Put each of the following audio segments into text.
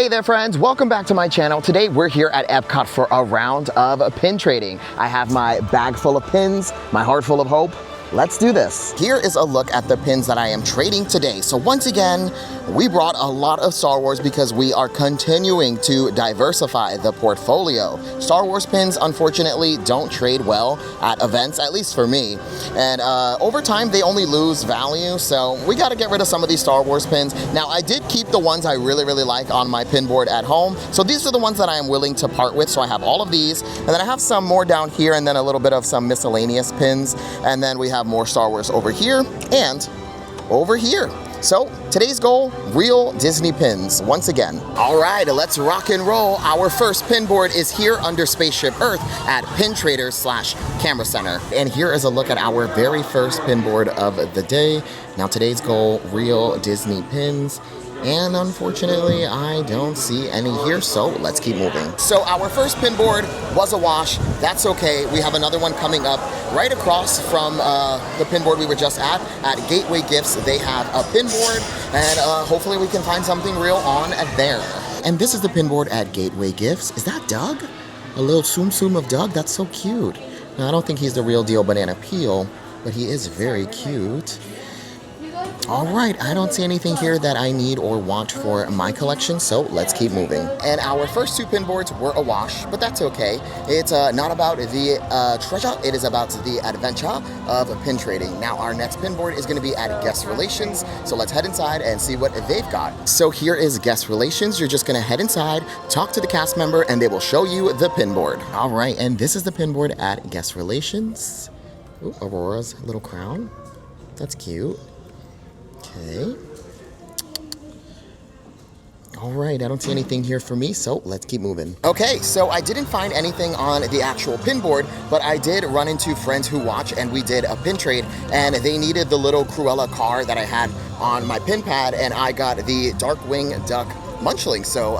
Hey there friends, welcome back to my channel. Today we're here at Epcot for a round of pin trading. I have my bag full of pins, my heart full of hope. Let's do this. Here is a look at the pins that I am trading today. So once again, we brought a lot of Star Wars because we are continuing to diversify the portfolio. Star Wars pins, unfortunately, don't trade well at events, at least for me. And over time, they only lose value. So we got to get rid of some of these Star Wars pins. Now, I did keep the ones I really like on my pin board at home. So these are the ones that I am willing to part with. So I have all of these. And then I have some more down here and then a little bit of some miscellaneous pins. And then we have more Star Wars over here and over here. So today's goal, real Disney pins once again. All right, let's rock and roll. Our first pin board is here under Spaceship Earth at Pin Traders / Camera Center. And here is a look at our very first pin board of the day. Now today's goal, real Disney pins. And unfortunately, I don't see any here, so let's keep moving. So our first pin board was a wash. That's okay. We have another one coming up right across from the pin board we were just at Gateway Gifts. They have a pin board, and hopefully we can find something real on there. And this is the pin board at Gateway Gifts. Is that Doug? A little Tsum of Doug? That's so cute. Now, I don't think he's the real deal banana peel, but he is very cute. All right, I don't see anything here that I need or want for my collection, so let's keep moving. And our first two pin boards were a wash, but that's okay. It's not about the treasure, it is about the adventure of pin trading. Now our next pin board is gonna be at Guest Relations, so let's head inside and see what they've got. So here is Guest Relations. You're just gonna head inside, talk to the cast member, and they will show you the pin board. All right, and this is the pin board at Guest Relations. Ooh, Aurora's little crown. That's cute. Okay. All right, I don't see anything here for me, so let's keep moving. Okay, so I didn't find anything on the actual pin board, but I did run into friends who watch, and we did a pin trade, and they needed the little Cruella car that I had on my pin pad, and I got the Darkwing Duck Munchling, so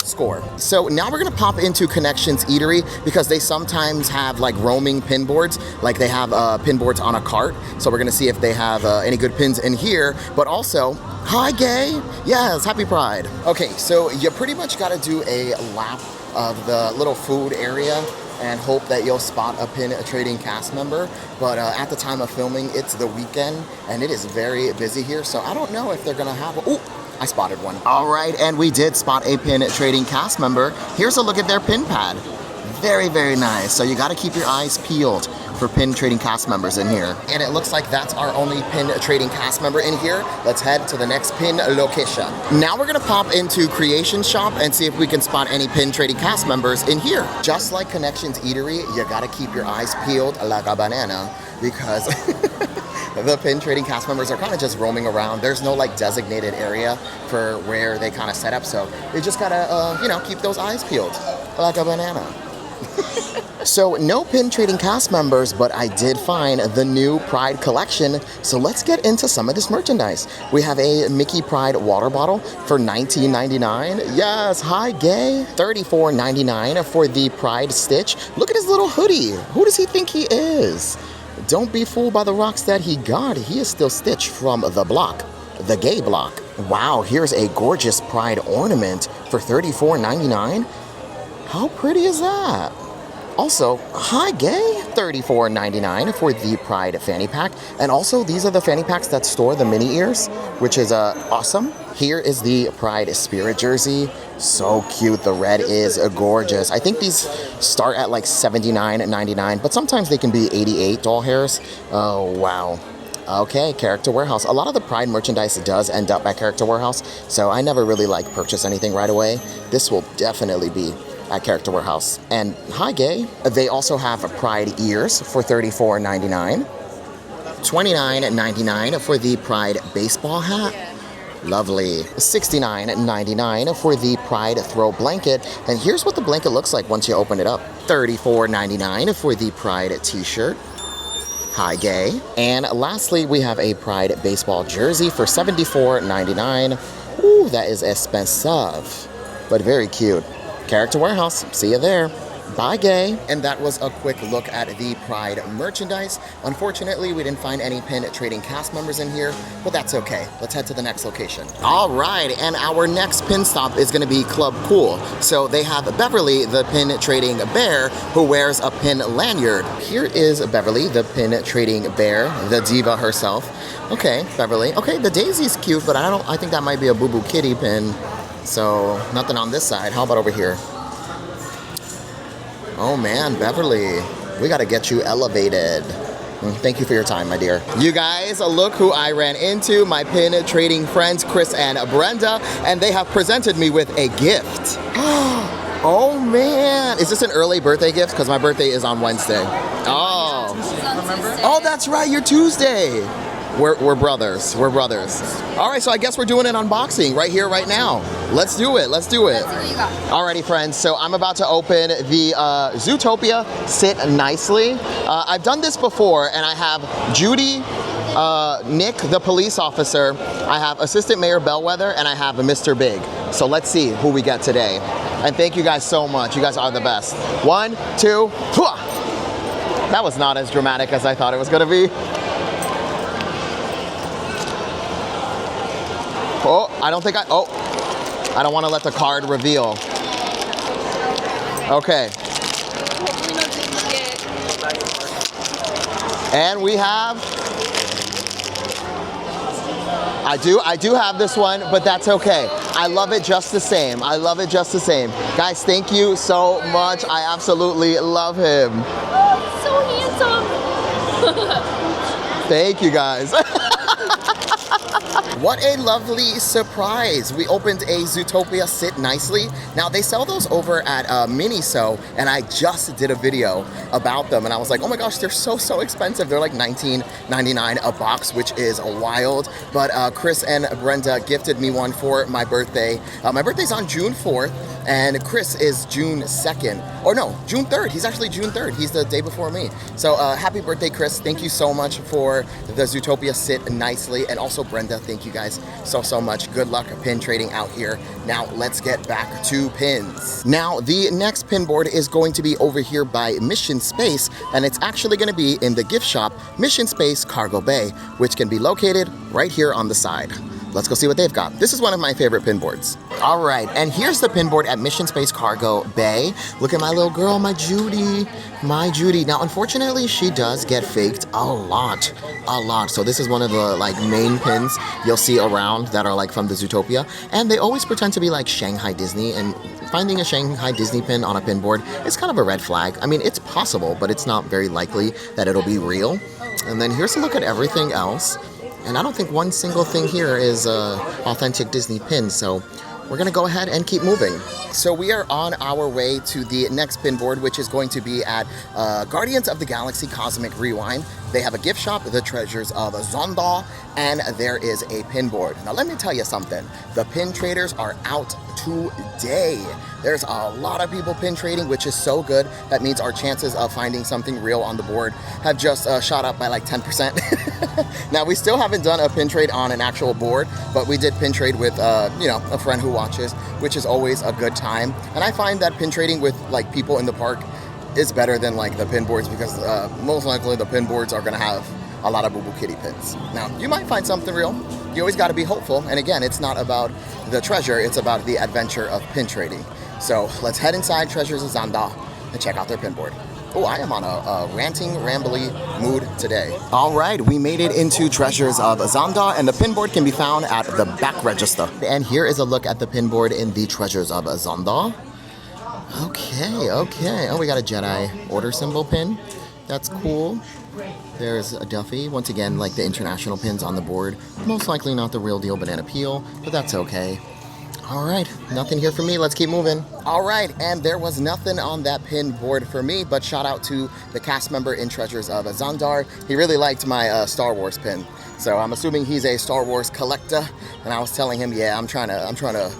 score. So now we're gonna pop into Connections Eatery because they sometimes have like roaming pin boards, like they have pin boards on a cart. So we're gonna see if they have any good pins in here, but also, hi gay, yes, happy Pride. Okay, so you pretty much gotta do a lap of the little food area and hope that you'll spot a pin trading cast member. But at the time of filming, it's the weekend and it is very busy here. So I don't know if they're gonna have, ooh, I spotted one. All right, and we did spot a pin trading cast member. Here's a look at their pin pad. Very nice. So you gotta keep your eyes peeled for pin trading cast members in here. And it looks like that's our only pin trading cast member in here. Let's head to the next pin location. Now we're gonna pop into Creation Shop and see if we can spot any pin trading cast members in here. Just like Connections Eatery, you gotta keep your eyes peeled like a banana because the pin trading cast members are kind of just roaming around. There's no like designated area for where they kind of set up. So you just gotta, you know, keep those eyes peeled like a banana. So no pin trading cast members, but I did find the new Pride collection. So let's get into some of this merchandise. We have a Mickey Pride water bottle for $19.99. Yes, hi gay. $34.99 for the Pride Stitch. Look at his little hoodie. Who does he think he is? Don't be fooled by the rocks that he got. He is still Stitch from the block, the gay block. Wow, here's a gorgeous Pride ornament for $34.99. How pretty is that? Also, hi gay, $34.99 for the Pride fanny pack. And also, these are the fanny packs that store the mini ears, which is awesome. Here is the Pride Spirit jersey. So cute, the red is gorgeous. I think these start at like $79.99, but sometimes they can be $88 doll hairs. Oh, wow. Okay, Character Warehouse. A lot of the Pride merchandise does end up at Character Warehouse, so I never really like purchase anything right away. This will definitely be at Character Warehouse. And hi gay, they also have Pride ears for $34.99. $29.99 for the Pride baseball hat. Lovely. $69.99 for the Pride throw blanket. And here's what the blanket looks like once you open it up. $34.99 for the Pride t-shirt. Hi gay. And lastly, we have a Pride baseball jersey for $74.99. Ooh, that is expensive, but very cute. Character Warehouse, see you there. Bye, gay. And that was a quick look at the Pride merchandise. Unfortunately, we didn't find any pin trading cast members in here, but that's okay. Let's head to the next location. All right, and our next pin stop is gonna be Club Cool. So they have Beverly, the pin trading bear, who wears a pin lanyard. Here is Beverly, the pin trading bear, the diva herself. Okay, Beverly. Okay, the daisy's cute, but I think that might be a Boo Boo Kitty pin. So nothing on this side. How about over here? Oh man, Beverly, we gotta get you elevated. Thank you for your time, my dear. You guys, look who I ran into, my pin trading friends, Chris and Brenda, and they have presented me with a gift. Oh man, is this an early birthday gift? Because my birthday is on Wednesday. Oh. Oh, that's right, you're Tuesday. We're brothers, we're brothers. All right, so I guess we're doing an unboxing right here, right now. Let's do it, let's do it. Let's see what you got. Alrighty, friends, so I'm about to open the Zootopia Sit Nicely. I've done this before, and I have Judy, Nick, the police officer, I have Assistant Mayor Bellwether, and I have Mr. Big. So let's see who we get today. And thank you guys so much, you guys are the best. 1, 2, hua! That was not as dramatic as I thought it was gonna be. Oh, I don't want to let the card reveal. Okay. And we have, I do have this one, but that's okay. I love it just the same. I love it just the same. Guys, thank you so much. I absolutely love him. Oh, so handsome. Thank you guys. What a lovely surprise. We opened a Zootopia Sit Nicely. Now they sell those over at Miniso, and I just did a video about them, and I was like, oh my gosh, they're so expensive. They're like $19.99 a box, which is wild. But Chris and Brenda gifted me one for my birthday. My birthday's on June 4th, and Chris is June 2nd. Or no, June 3rd. He's actually June 3rd. He's the day before me. So happy birthday, Chris. Thank you so much for the Zootopia Sit Nicely. And also Brenda, thank you guys so much. Good luck pin trading out here. Now let's get back to pins. Now the next pin board is going to be over here by Mission Space, and it's actually going to be in the gift shop Mission Space Cargo Bay, which can be located right here on the side. Let's go see what they've got. This is one of my favorite pin boards. All right, and here's the pin board at Mission Space Cargo Bay. Look at my little girl, my Judy. My Judy. Now, unfortunately, she does get faked a lot. So this is one of the like main pins you'll see around that are like from the Zootopia. And they always pretend to be like Shanghai Disney, and finding a Shanghai Disney pin on a pin board is kind of a red flag. I mean, it's possible, but it's not very likely that it'll be real. And then here's a look at everything else. And I don't think one single thing here is authentic Disney pin, so we're gonna go ahead and keep moving. So we are on our way to the next pin board, which is going to be at Guardians of the Galaxy Cosmic Rewind. They have a gift shop, the Treasures of Xandar, and there is a pin board. Now let me tell you something, the pin traders are out today. There's a lot of people pin trading, which is so good. That means our chances of finding something real on the board have just shot up by like 10%. Now we still haven't done a pin trade on an actual board, but we did pin trade with you know, a friend who watches, which is always a good time. And I find that pin trading with like people in the park is better than like the pin boards, because most likely the pin boards are gonna have a lot of Boo Boo Kitty pins. Now, you might find something real. You always gotta be hopeful. And again, it's not about the treasure, it's about the adventure of pin trading. So let's head inside Treasures of Xandar and check out their pin board. Oh, I am on a ranting, rambly mood today. All right, we made it into Treasures of Xandar, and the pin board can be found at the back register. And here is a look at the pin board in the Treasures of Xandar. Okay. Oh, we got a Jedi Order symbol pin. That's cool. There's a Duffy. Once again, like the international pins on the board. Most likely not the real deal banana peel, but that's okay. All right, nothing here for me. Let's keep moving. All right, and there was nothing on that pin board for me, but shout out to the cast member in Treasures of Xandar. He really liked my Star Wars pin. So I'm assuming he's a Star Wars collector, and I was telling him, yeah, I'm trying to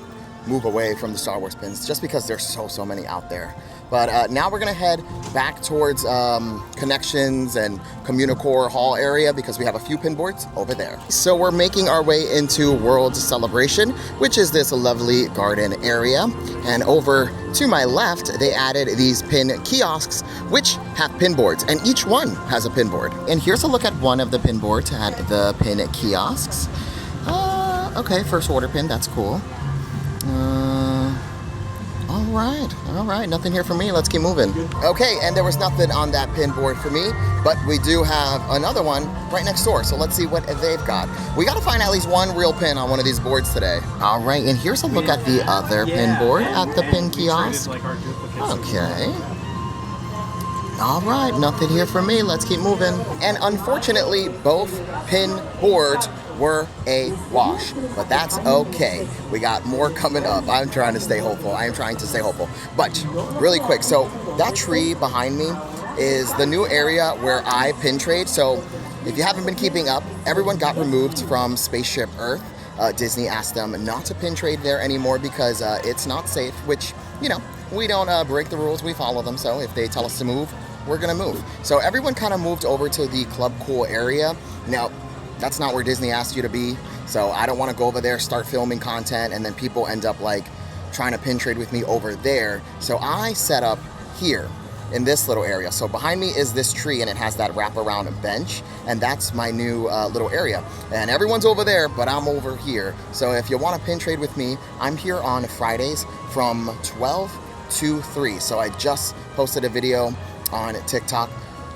move away from the Star Wars pins just because there's so many out there. But now we're gonna head back towards Connections and Communicore Hall area because we have a few pin boards over there. So we're making our way into World Celebration, which is this lovely garden area. And over to my left, they added these pin kiosks, which have pin boards, and each one has a pin board. And here's a look at one of the pin boards at the pin kiosks. Okay, first order pin, that's cool. All right, nothing here for me. Let's keep moving. Okay, and there was nothing on that pin board for me, but we do have another one right next door. So let's see what they've got. We got to find at least one real pin on one of these boards today. All right, and here's a look at the other pin board at the pin kiosk. Okay. All right, nothing here for me. Let's keep moving. And unfortunately, both pin boards were a wash, but that's okay. We got more coming up. I'm trying to stay hopeful. I am trying to stay hopeful. But really quick, so that tree behind me is the new area where I pin trade. So if you haven't been keeping up, everyone got removed from Spaceship Earth. Disney asked them not to pin trade there anymore because it's not safe, which, you know, we don't break the rules, we follow them. So if they tell us to move, we're gonna move. So everyone kind of moved over to the Club Cool area. Now, that's not where Disney asked you to be. So I don't want to go over there, start filming content, and then people end up like trying to pin trade with me over there. So I set up here in this little area. So behind me is this tree and it has that wraparound bench, and that's my new little area. And everyone's over there, but I'm over here. So if you want to pin trade with me, I'm here on Fridays from 12 to 3. So I just posted a video on TikTok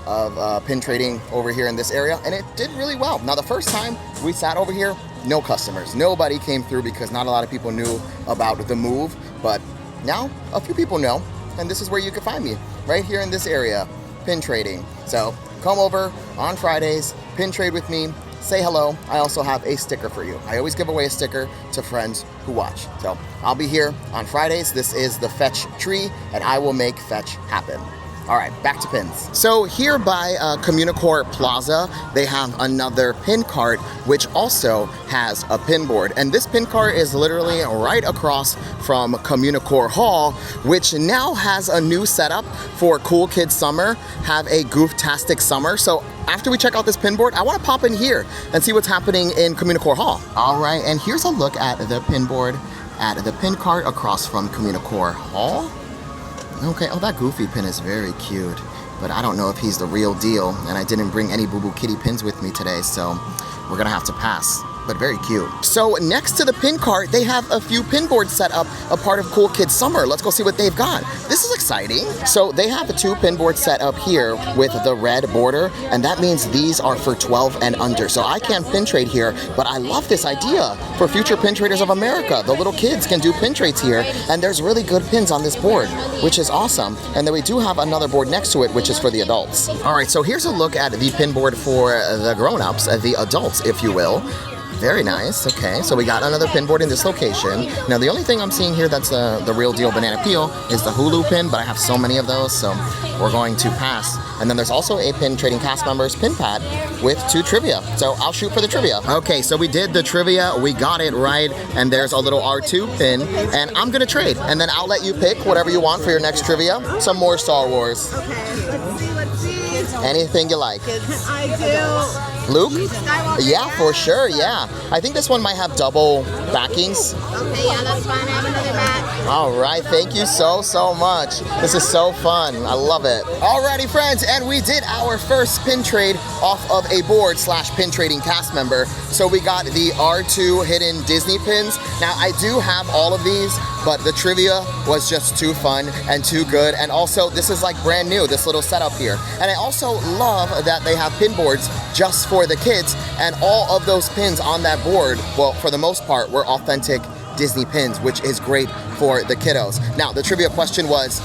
of pin trading over here in this area, and it did really well. Now, the first time we sat over here, no customers. Nobody came through because not a lot of people knew about the move, but now a few people know, and this is where you can find me, right here in this area, pin trading. So come over on Fridays, pin trade with me, say hello. I also have a sticker for you. I always give away a sticker to friends who watch. So I'll be here on Fridays. This is the Fetch tree, and I will make Fetch happen. All right, back to pins. So here by Communicore Plaza, they have another pin cart, which also has a pin board. And this pin cart is literally right across from Communicore Hall, which now has a new setup for Cool Kids Summer, have a Goofastic Summer. So after we check out this pin board, I want to pop in here and see what's happening in Communicore Hall. All right, and here's a look at the pin board at the pin cart across from Communicore Hall. Okay, oh, that Goofy pin is very cute, but I don't know if he's the real deal, and I didn't bring any Boo Boo Kitty pins with me today, so we're gonna have to pass, but very cute. So next to the pin cart, they have a few pin boards set up, a part of Cool Kids Summer. Let's go see what they've got. This is exciting. So they have 2 pin boards set up here with the red border, and that means these are for 12 and under. So I can't pin trade here, but I love this idea for future pin traders of America. The little kids can do pin trades here, and there's really good pins on this board, which is awesome. And then we do have another board next to it, which is for the adults. All right, so here's a look at the pin board for the grown-ups, the adults, if you will. Very nice. Okay, so we got another pin board in this location. Now, the only thing I'm seeing here that's the real deal banana peel is the Hulu pin, but I have so many of those, so we're going to pass. And then there's also a pin trading cast members pin pad with 2 trivia. So I'll shoot for the trivia. Okay, so we did the trivia. We got it right, and there's a little R2 pin, and I'm gonna trade, and then I'll let you pick whatever you want for your next trivia. Some more Star Wars. Okay, let's see. Anything you like. I do. Luke? Yeah, for sure, yeah. I think this one might have double backings. Okay, yeah, that's fine. I have another back. All right, thank you so much. This is so fun. I love it. Alrighty, friends, and we did our first pin trade off of a board / pin trading cast member. So we got the R2 hidden Disney pins. Now, I do have all of these, but the trivia was just too fun and too good. And also, this is like brand new, this little setup here. And I also love that they have pin boards just for the kids, and all of those pins on that board, well, for the most part, were authentic Disney pins, which is great for the kiddos. Now, the trivia question was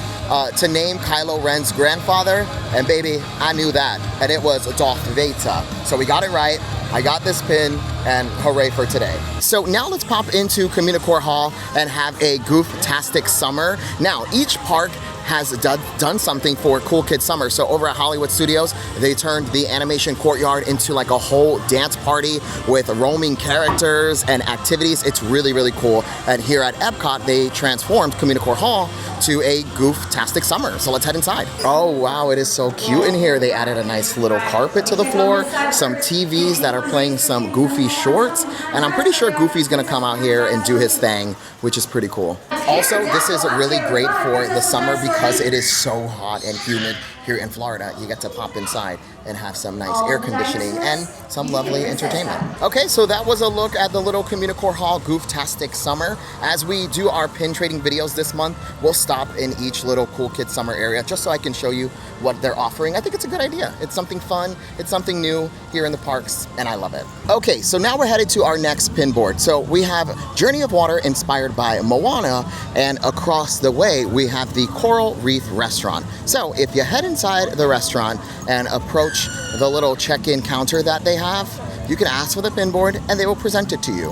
to name Kylo Ren's grandfather, and baby, I knew that, and it was Darth Vader. So we got it right. I got this pin, and hooray for today. So now let's pop into Communicore Hall and have a Goofastic Summer. Now, each park has done something for Cool Kid Summer. So over at Hollywood Studios, they turned the animation courtyard into like a whole dance party with roaming characters and activities. It's really, really cool. And here at Epcot, they transformed Communicore Hall to a Goofastic Summer. So let's head inside. Oh wow, it is so cute in here. They added a nice little carpet to the floor, some TVs that are playing some Goofy shorts, and I'm pretty sure Goofy's gonna come out here and do his thing, which is pretty cool. Also, this is really great for the summer because it is so hot and humid here in Florida. You get to pop inside and have some nice air conditioning and some lovely entertainment. Okay, so that was a look at the little Communicore Hall Goofastic Summer. As we do our pin trading videos this month, we'll stop in each little Cool Kid Summer area just so I can show you what they're offering. I think it's a good idea. It's something fun, it's something new here in the parks, and I love it. Okay, so now we're headed to our next pin board. So we have Journey of Water inspired by Moana, and across the way we have the Coral Reef restaurant. So if you head inside the restaurant and approach the little check-in counter that they have, you can ask for the pin board and they will present it to you.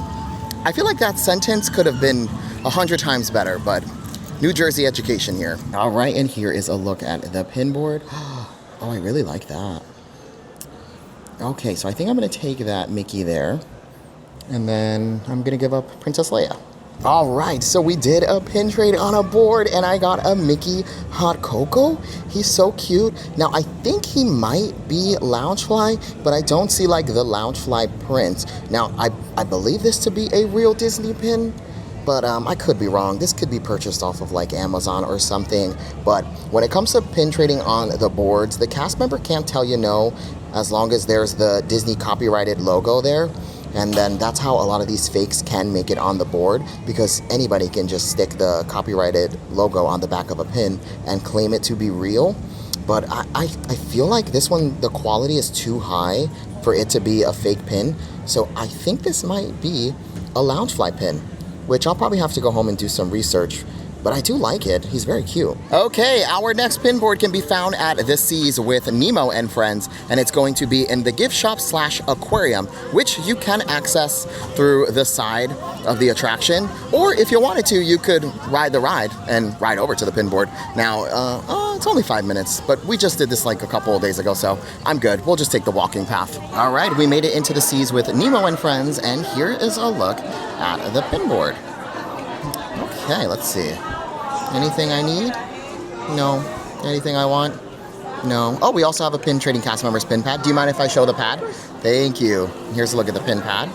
I feel like that sentence could have been 100 times better, but New Jersey education here. All right, and here is a look at the pin board. Oh, I really like that. Okay, so I think I'm gonna take that Mickey there, and then I'm gonna give up Princess Leia. All right, so we did a pin trade on a board and I got a Mickey Hot Cocoa. He's so cute. Now I think he might be Loungefly, but I don't see like the Loungefly print. Now I believe this to be a real Disney pin, but I could be wrong. This could be purchased off of like Amazon or something. But when it comes to pin trading on the boards, the cast member can't tell you no as long as there's the Disney copyrighted logo there. And then that's how a lot of these fakes can make it on the board, because anybody can just stick the copyrighted logo on the back of a pin and claim it to be real. But I feel like this one, the quality is too high for it to be a fake pin. So I think this might be a Loungefly pin, which I'll probably have to go home and do some research. But I do like it. He's very cute. Okay, our next pin board can be found at the Seas with Nemo and Friends, and it's going to be in the gift shop / aquarium, which you can access through the side of the attraction. Or if you wanted to, you could ride the ride and ride over to the pin board. Now, it's only 5 minutes, but we just did this like a couple of days ago, so I'm good. We'll just take the walking path. All right, we made it into the Seas with Nemo and Friends, and here is a look at the pin board. Okay, let's see. Anything I need? No. Anything I want? No. Oh, we also have a pin trading cast members pin pad. Do you mind if I show the pad? Thank you. Here's a look at the pin pad.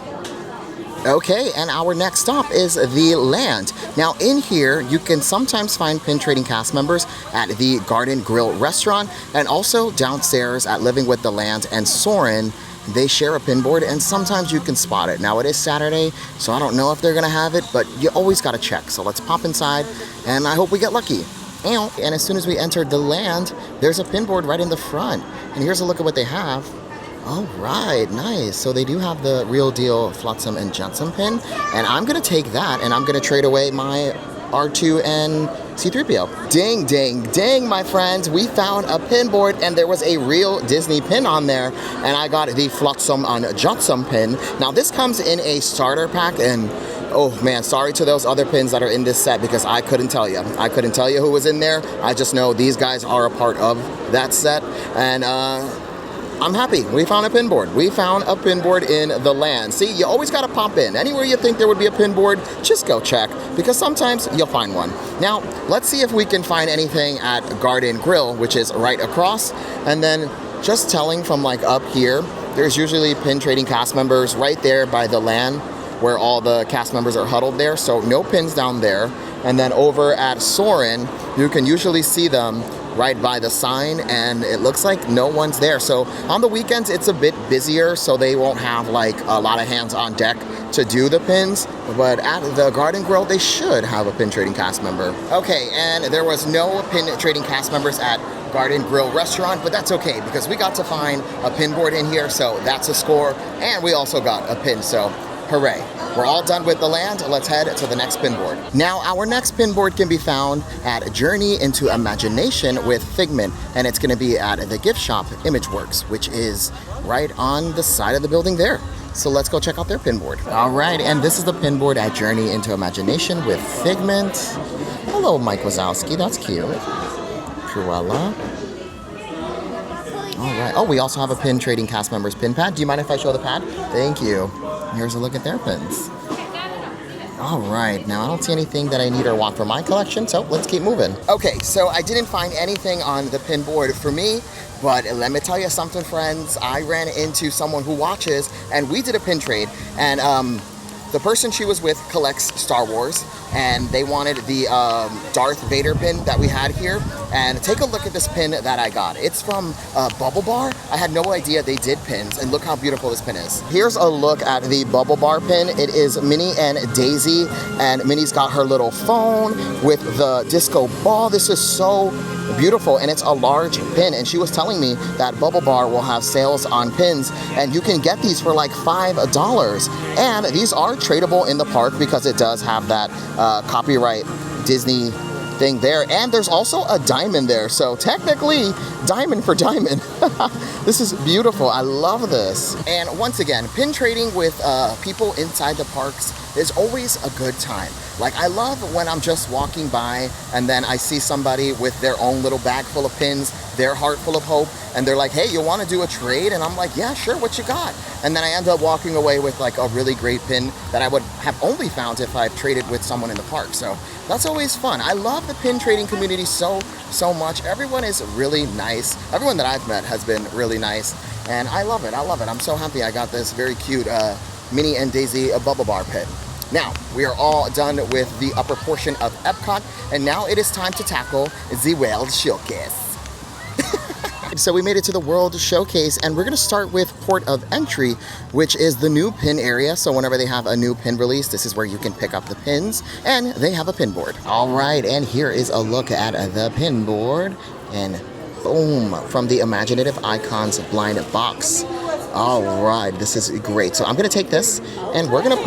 Okay, and our next stop is the Land. Now in here, you can sometimes find pin trading cast members at the Garden Grill restaurant, and also downstairs at Living with the Land and Soarin'. They share a pin board, and sometimes you can spot it. Now it is Saturday, so I don't know if they're gonna have it, but you always gotta check. So let's pop inside, and I hope we get lucky. And as soon as we entered the Land, there's a pin board right in the front. And here's a look at what they have. All right, nice. So they do have the real deal Flotsam and Jetsam pin, and I'm gonna take that, and I'm gonna trade away my R2 and C-3PO. Ding, ding, ding, my friends. We found a pin board and there was a real Disney pin on there, and I got the Flotsam and Jetsam pin. Now this comes in a starter pack, and oh man, sorry to those other pins that are in this set because I couldn't tell you. I couldn't tell you who was in there. I just know these guys are a part of that set, and I'm happy. We found a pin board. We found a pin board in the Land. See, you always gotta pop in. Anywhere you think there would be a pin board, just go check, because sometimes you'll find one. Now, let's see if we can find anything at Garden Grill, which is right across. And then just telling from like up here, there's usually pin trading cast members right there by the Land where all the cast members are huddled there. So no pins down there. And then over at Soarin', you can usually see them right by the sign, and it looks like no one's there. So on the weekends, it's a bit busier, so they won't have like a lot of hands on deck to do the pins. But at the Garden Grill, they should have a pin trading cast member. Okay, and there was no pin trading cast members at Garden Grill restaurant, but that's okay because we got to find a pin board in here, so that's a score. And we also got a pin, so hooray. We're all done with the Land. Let's head to the next pin board. Now, our next pin board can be found at Journey into Imagination with Figment, and it's gonna be at the gift shop ImageWorks, which is right on the side of the building there. So let's go check out their pin board. All right, and this is the pin board at Journey into Imagination with Figment. Hello, Mike Wazowski, that's cute. Cruella. All right. Oh, we also have a pin trading cast members pin pad. Do you mind if I show the pad? Thank you. Here's a look at their pins. All right, now I don't see anything that I need or want for my collection, so let's keep moving. Okay, so I didn't find anything on the pin board for me, but let me tell you something, friends. I ran into someone who watches, and we did a pin trade, and the person she was with collects Star Wars, and they wanted the Darth Vader pin that we had here. And take a look at this pin that I got. It's from Bubble Bar. I had no idea they did pins, and look how beautiful this pin is. Here's a look at the Bubble Bar pin. It is Minnie and Daisy, and Minnie's got her little phone with the disco ball. This is so beautiful, and it's a large pin, and she was telling me that Bubble Bar will have sales on pins, and you can get these for like $5, and these are tradable in the park because it does have that copyright Disney thing there, and there's also a diamond there, so technically diamond for diamond. This is beautiful. I love this. And once again, pin trading with people inside the parks is always a good time. Like, I love when I'm just walking by and then I see somebody with their own little bag full of pins, their heart full of hope, and they're like, hey, you want to do a trade? And I'm like, yeah, sure, what you got? And then I end up walking away with like a really great pin that I would have only found if I traded with someone in the park. So that's always fun. I love the pin trading community so much. Everyone is really nice. Everyone that I've met has been really nice, and I love it. I love it. I'm so happy I got this very cute Minnie and Daisy Bubble Bar pin. Now, we are all done with the upper portion of Epcot, and now it is time to tackle the World Showcase. So we made it to the World Showcase, and we're going to start with Port of Entry, which is the new pin area. So whenever they have a new pin release, this is where you can pick up the pins, and they have a pin board. All right, and here is a look at the pin board, and boom, from the Imaginative Icons blind box. All right, this is great. So I'm going to take this, and we're going to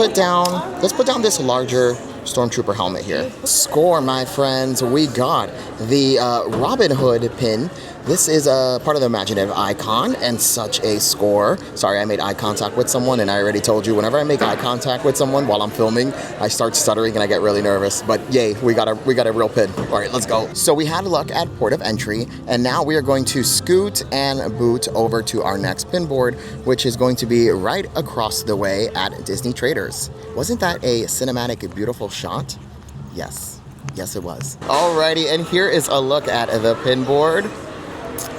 let's put down this larger Stormtrooper helmet here. Score, my friends. We got the Robin Hood pin. This is a part of the Imaginative Icon, and such a score. Sorry, I made eye contact with someone, and I already told you, whenever I make eye contact with someone while I'm filming, I start stuttering and I get really nervous. But yay, we got a real pin. All right, let's go. So we had a look at Port of Entry, and now we are going to scoot and boot over to our next pin board, which is going to be right across the way at Disney Traders. Wasn't that a cinematic, beautiful shot? Yes. Yes, it was. Alrighty, and here is a look at the pin board.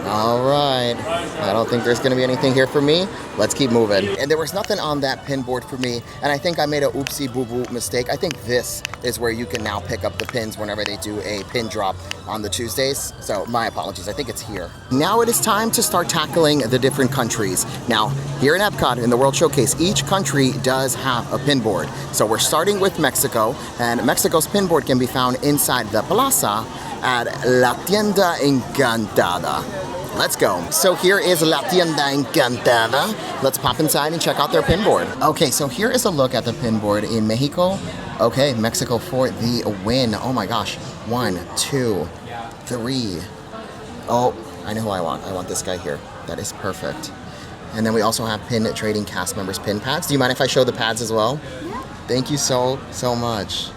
All right, I don't think there's going to be anything here for me. Let's keep moving. And there was nothing on that pin board for me, and I think I made a oopsie boo boo mistake. I think this is where you can now pick up the pins whenever they do a pin drop on the Tuesdays. So my apologies, I think it's here. Now it is time to start tackling the different countries. Now, here in Epcot, in the World Showcase, each country does have a pin board. So we're starting with Mexico, and Mexico's pin board can be found inside the plaza at La Tienda Encantada. Let's go. So here is La Tienda Encantada. Let's pop inside and check out their pin board. Okay, so here is a look at the pin board in Mexico. Okay, Mexico for the win. Oh my gosh. 1, 2, 3. Oh, I know who I want. I want this guy here. That is perfect. And then we also have pin trading cast members pin pads. Do you mind if I show the pads as well? Yeah. Thank you so much.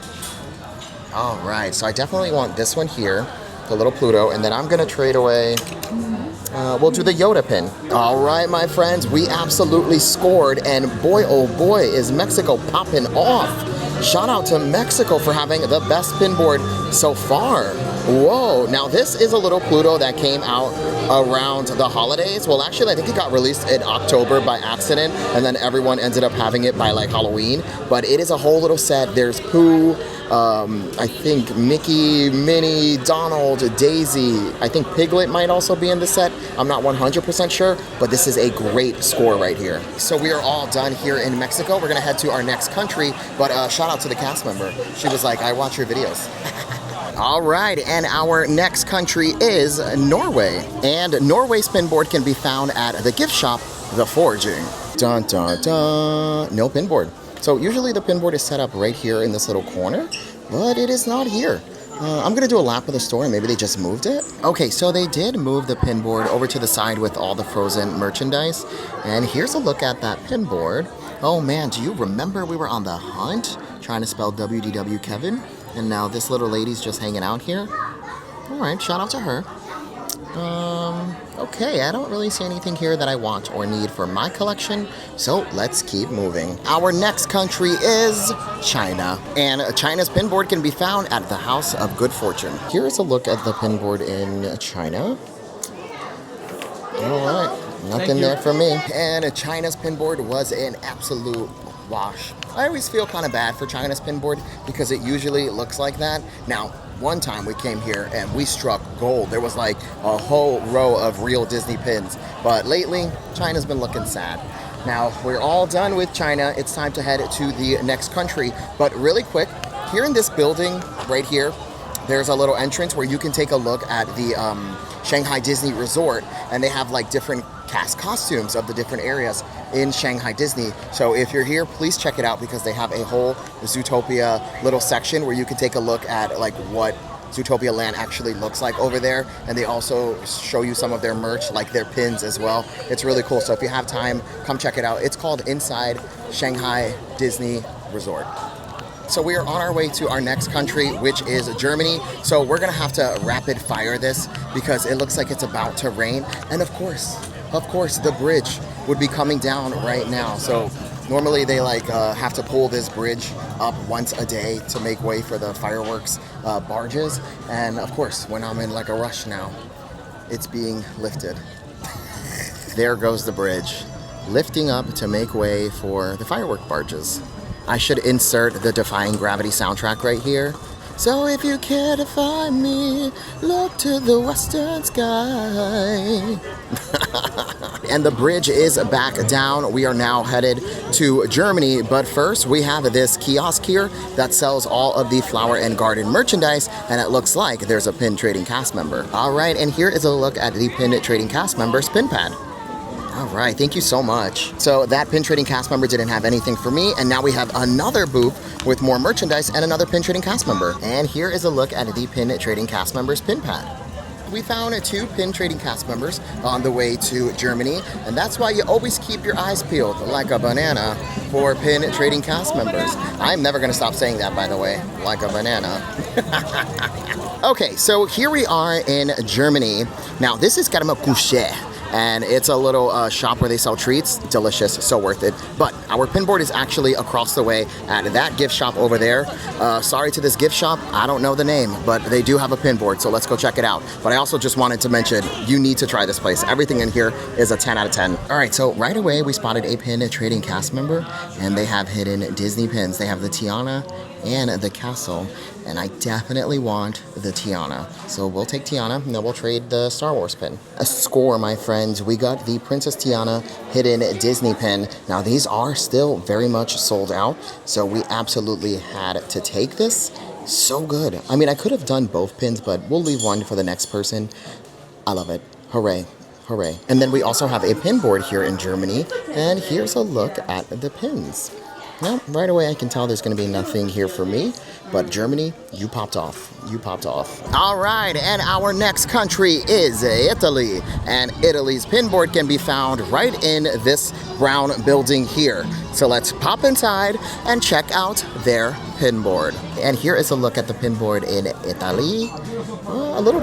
All right, so I definitely want this one here, the little Pluto, and then I'm gonna trade away, we'll do the Yoda pin. All right, my friends, we absolutely scored, and boy, oh boy, is Mexico popping off. Shout out to Mexico for having the best pin board so far. Whoa, now this is a little Pluto that came out around the holidays. Well, actually, I think it got released in October by accident, and then everyone ended up having it by like Halloween. But it is a whole little set. There's Pooh, I think Mickey, Minnie, Donald, Daisy. I think Piglet might also be in the set. I'm not 100% sure, but this is a great score right here. So we are all done here in Mexico. We're gonna head to our next country, but shout out to the cast member. She was like, I watch your videos. All right, and our next country is Norway. And Norway's pin board can be found at the gift shop, The Forging. Dun, dun, dun. No pin board. So usually the pin board is set up right here in this little corner, but it is not here. I'm gonna do a lap of the store, and maybe they just moved it. Okay, so they did move the pin board over to the side with all the Frozen merchandise. And here's a look at that pin board. Oh man, do you remember we were on the hunt trying to spell WDW Kevin? And now this little lady's just hanging out here. All right, shout out to her. Okay, I don't really see anything here that I want or need for my collection, so let's keep moving. Our next country is China, and China's pinboard can be found at the House of Good Fortune. Here's a look at the pinboard in China. All right, nothing there for me. And China's pinboard was an absolute wash. I always feel kind of bad for China's pinboard because it usually looks like that. Now, one time we came here and we struck gold. There was like a whole row of real Disney pins. But lately, China's been looking sad. Now, we're all done with China. It's time to head to the next country. But really quick, here in this building right here, there's a little entrance where you can take a look at the Shanghai Disney Resort, and they have like different cast costumes of the different areas in Shanghai Disney. So if you're here, please check it out because they have a whole Zootopia little section where you can take a look at like what Zootopia Land actually looks like over there, and they also show you some of their merch, like their pins as well. It's really cool. So if you have time, come check it out. It's called Inside Shanghai Disney Resort. So we are on our way to our next country, which is Germany. So we're gonna have to rapid fire this because it looks like it's about to rain. And of course, the bridge would be coming down right now. So normally they have to pull this bridge up once a day to make way for the fireworks barges. And of course, when I'm in like a rush now, it's being lifted. There goes the bridge, lifting up to make way for the firework barges. I should insert the Defying Gravity soundtrack right here. So if you care to find me, look to the western sky. And the bridge is back down. We are now headed to Germany, but first we have this kiosk here that sells all of the flower and garden merchandise, and it looks like there's a pin trading cast member. All right, and here is a look at the pin trading cast member's pin pad. All right, thank you so much. So that pin trading cast member didn't have anything for me, and now we have another booth with more merchandise and another pin trading cast member. And here is a look at the pin trading cast member's pin pad. We found 2 pin trading cast members on the way to Germany, and that's why you always keep your eyes peeled like a banana for pin trading cast members. I'm never gonna stop saying that, by the way, like a banana. Okay, so here we are in Germany. Now this is Couche. And it's a little shop where they sell treats. Delicious, so worth it. But our pinboard is actually across the way at that gift shop over there. Sorry to this gift shop, I don't know the name, but they do have a pinboard, so let's go check it out. But I also just wanted to mention, you need to try this place. Everything in here is a 10 out of 10. All right, so right away we spotted a pin trading cast member, and they have hidden Disney pins. They have the Tiana and the castle, and I definitely want the Tiana. So we'll take Tiana, and then we'll trade the Star Wars pin. A score, my friends. We got the Princess Tiana hidden Disney pin. Now these are still very much sold out, so we absolutely had to take this. So good. I mean, I could have done both pins, but we'll leave one for the next person. I love it. Hooray. Hooray. And then we also have a pin board here in Germany, and here's a look at the pins. Now, right away I can tell there's going to be nothing here for me, but Germany, you popped off. You popped off. All right, and our next country is Italy, and Italy's pinboard can be found right in this brown building here. So let's pop inside and check out their pinboard. And here is a look at the pinboard in Italy. A little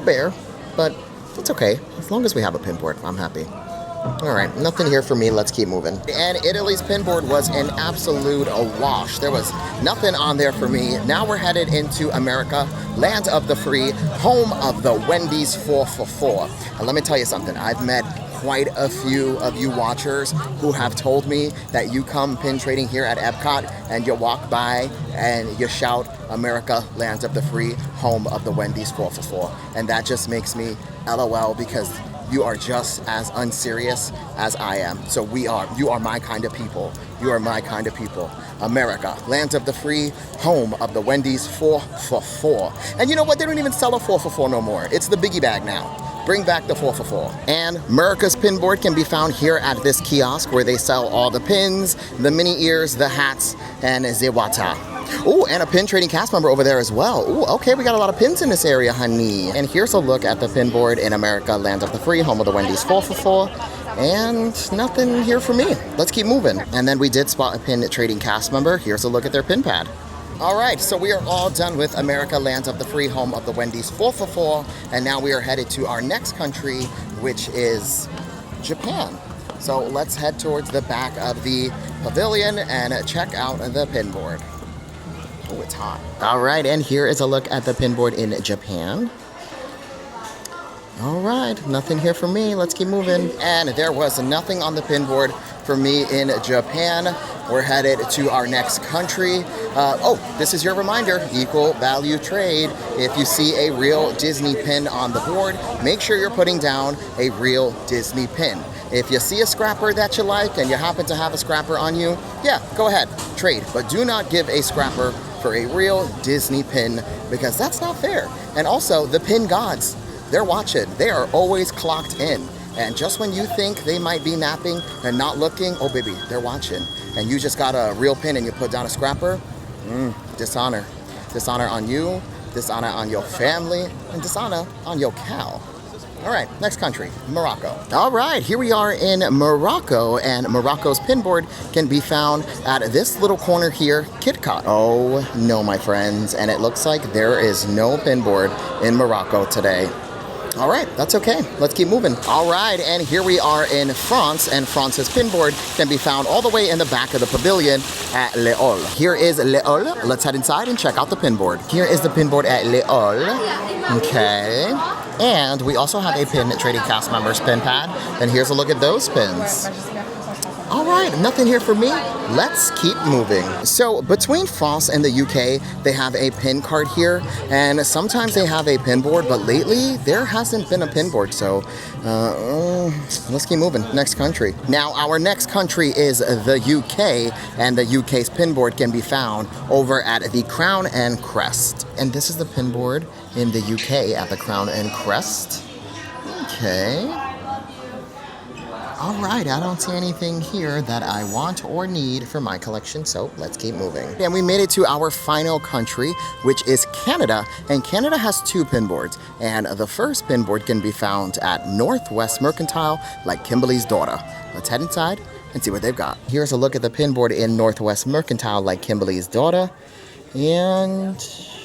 bare, but it's okay. As long as we have a pinboard, I'm happy. All right, nothing here for me. Let's keep moving. And Italy's pinboard was an absolute wash. There was nothing on there for me. Now we're headed into America, land of the free, home of the Wendy's 4 for 4. And let me tell you something. I've met quite a few of you watchers who have told me that you come pin trading here at Epcot and you walk by and you shout, America, land of the free, home of the Wendy's 4 for 4. And that just makes me LOL because you are just as unserious as I am. So you are my kind of people. You are my kind of people. America, land of the free, home of the Wendy's 4 for 4. And you know what? They don't even sell a 4 for 4 no more. It's the biggie bag now. Bring back the 4 for 4. And America's pinboard can be found here at this kiosk where they sell all the pins, the mini ears, the hats, and the wata. Oh, and a pin trading cast member over there as well. Oh, okay, we got a lot of pins in this area, honey. And here's a look at the pinboard in America, land of the free, home of the Wendy's 4 for 4. And nothing here for me. Let's keep moving. And then we did spot a pin trading cast member. Here's a look at their pin pad. All right, so we are all done with America, Lands of the Free, home of the Wendy's 4 for 4, and now we are headed to our next country, which is Japan. So let's head towards the back of the pavilion and check out the pinboard. Oh, it's hot. All right, and here is a look at the pinboard in Japan. All right, nothing here for me. Let's keep moving. And there was nothing on the pinboard for me in Japan. We're headed to our next country. This is your reminder, equal value trade. If you see a real Disney pin on the board, make sure you're putting down a real Disney pin. If you see a scrapper that you like and you happen to have a scrapper on you, yeah, go ahead, trade. But do not give a scrapper for a real Disney pin because that's not fair. And also, the pin gods, they're watching. They are always clocked in. And just when you think they might be napping and not looking, oh baby, they're watching. And you just got a real pin and you put down a scrapper, dishonor. Dishonor on you, dishonor on your family, and dishonor on your cow. All right, next country, Morocco. All right, here we are in Morocco, and Morocco's pinboard can be found at this little corner here, Epcot. Oh no, my friends, and it looks like there is no pinboard in Morocco today. All right, that's okay. Let's keep moving. All right, and here we are in France, and France's pinboard can be found all the way in the back of the pavilion at Les Halles. Here is Les Halles. Let's head inside and check out the pinboard. Here is the pinboard at Les Halles. Okay. And we also have a pin trading cast members pin pad. And here's a look at those pins. All right, nothing here for me. Let's keep moving. So between France and the UK, they have a pin card here, and sometimes they have a pin board, but lately there hasn't been a pin board. So let's keep moving. Next country. Now our next country is the UK, and the UK's pin board can be found over at the Crown and Crest. And this is the pin board in the UK at the Crown and Crest. Okay. All right, I don't see anything here that I want or need for my collection, so let's keep moving. And we made it to our final country, which is Canada, and Canada has 2 pinboards, and the first pinboard can be found at Northwest Mercantile, like Kimberly's daughter. Let's head inside and see what they've got. Here's a look at the pinboard in Northwest Mercantile, like Kimberly's daughter, and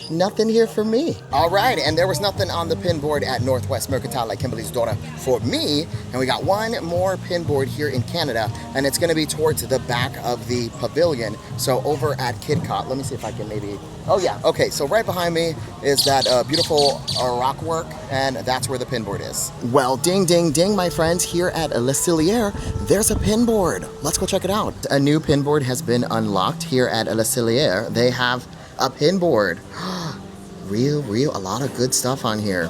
nothing here for me. All right, and there was nothing on the pin board at Northwest Mercantile like Kimberly's daughter for me. And we got one more pin board here in Canada, and it's gonna be towards the back of the pavilion. So over at Epcot, let me see if I can maybe, oh yeah, okay. So right behind me is that beautiful rock work, and that's where the pin board is. Well, ding, ding, ding, my friends, here at Le Cellier, there's a pin board. Let's go check it out. A new pin board has been unlocked here at Le Cellier. They have a pin board. Real, a lot of good stuff on here.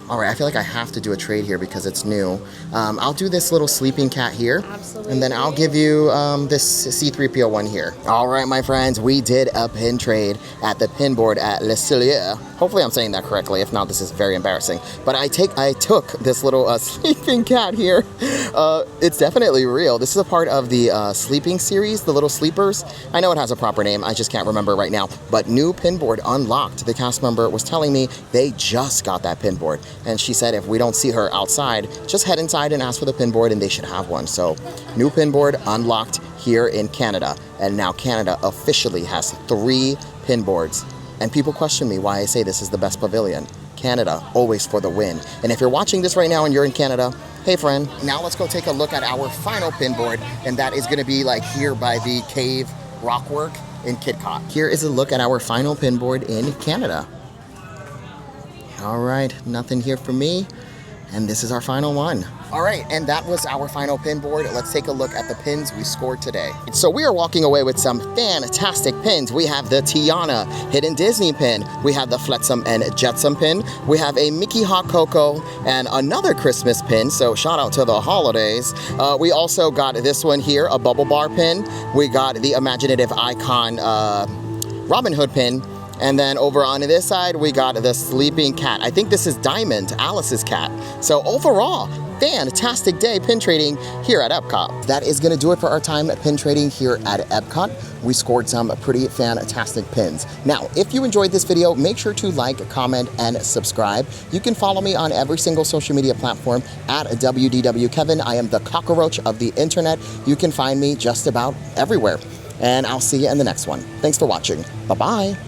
All right, I feel like I have to do a trade here because it's new. I'll do this little sleeping cat here. Absolutely. And then I'll give you this C-3PO one here. All right, my friends, we did a pin trade at the pin board at Le Cellier. Hopefully I'm saying that correctly. If not, this is very embarrassing. But I took this little sleeping cat here. It's definitely real. This is a part of the sleeping series, the little sleepers. I know it has a proper name. I just can't remember right now. But new pin board unlocked. The cast member was telling me they just got that pin board. And she said if we don't see her outside, just head inside and ask for the pin board and they should have one. So new pin board unlocked here in Canada. And now Canada officially has 3 pin boards. And people question me why I say this is the best pavilion. Canada, always for the win. And if you're watching this right now and you're in Canada, hey friend. Now let's go take a look at our final pin board. And that is gonna be like here by the cave rockwork in Epcot. Here is a look at our final pin board in Canada. All right, nothing here for me. And this is our final one. All right, and that was our final pin board. Let's take a look at the pins we scored today. So we are walking away with some fantastic pins. We have the Tiana Hidden Disney pin. We have the Flotsam and Jetsam pin. We have a Mickey Hot Cocoa and another Christmas pin. So shout out to the holidays. We also got this one here, a Bubble Bar pin. We got the Imaginative Icon Robin Hood pin. And then over on this side, we got the sleeping cat. I think this is Diamond, Alice's cat. So overall, fantastic day pin trading here at Epcot. That is gonna do it for our time at pin trading here at Epcot. We scored some pretty fantastic pins. Now, if you enjoyed this video, make sure to like, comment, and subscribe. You can follow me on every single social media platform at WDW Kevin. I am the cockroach of the internet. You can find me just about everywhere. and I'll see you in the next one. Thanks for watching. Bye-bye.